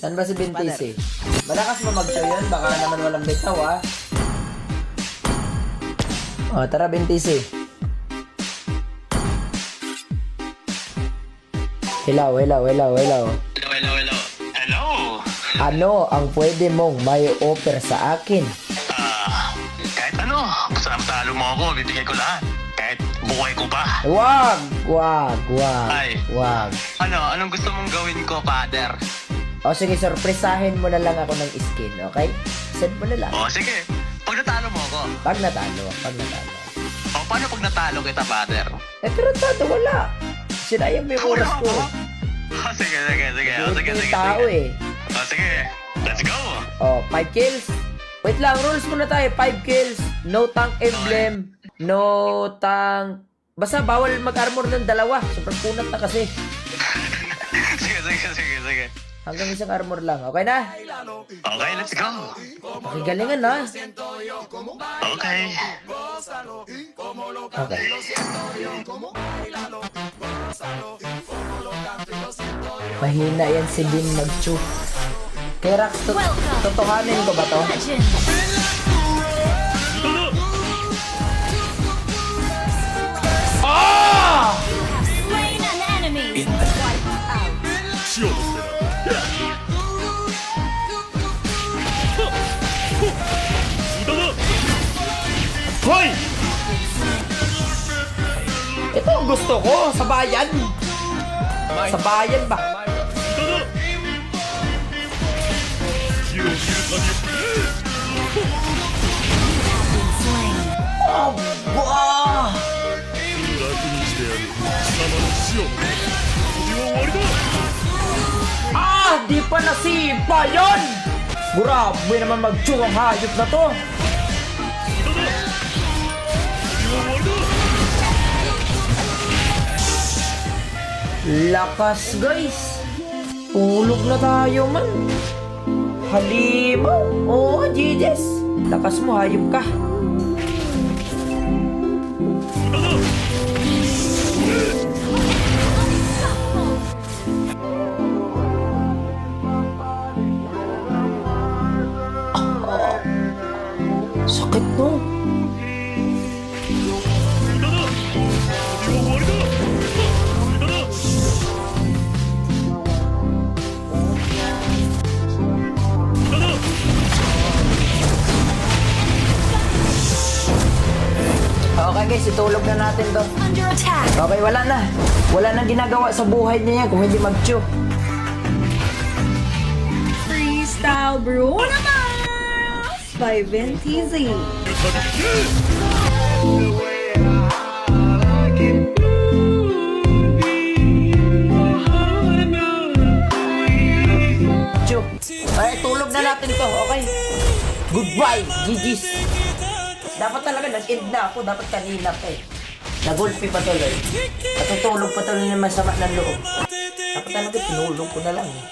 Saan ba si Bintisi? Malakas mo mag-show yun? Baka naman walang bitaw, ah. O, tara, Bintisi. Hello. Hello. Ano ang pwede mong may offer sa akin? Kahit ano, basta matalo mo ako, bibigay ko lahat. Kahit buhay ko pa. Wag. Ay. Wag. Anong gusto mong gawin ko, father? O sige, sorpresahin mo na lang ako ng skin, okay? Send mo na lang. O, sige. Pag natalo mo ako. Pag natalo. O, paano pag natalo kita, father? Tarantado, wala. Sinayang mo yung oras ko. O, sige. Yung tao eh. O, sige. Let's go. Oh, 5 kills. Wait lang, rules muna tayo. 5 kills. No tank emblem. No tank... Basta bawal mag-armor ng dalawa. Sobrang punat na kasi. Sige. Hanggang isang armor lang. Okay na? Okay, let's go. Pakigalingan na. Okay. Okay. Mahina yan si Bin mag-chew. Kaya Rax, totohanin ko ba to? Ah! Slain an enemy. Wipe out. Hoy! Ito ang gusto ko, sa bayan. Sa bayan ba? Slain. Oh, wow! Ah, di pa nasipa yun! Grabe naman mag-chew ang hayop na to. Lakas, guys. Tulog na tayo, man. Halimaw. Oo, GG's. Lakas mo, hayop ka. Sakit no. Okay guys, itulog na natin to. Under attack. Okay, wala na. Wala nang ginagawa sa buhay niya yan kung hindi mag-chew. Freestyle bro naman by Ventizi. Chew. Ay, tulog na natin to, okay? Goodbye, GG's. Dapat talaga nag-end na ako. Dapat kanina pa eh. Nagulpi pa tuloy. Natutulog pa tuloy ng masama ng loob. Dapat talaga tinulog ko na lang eh.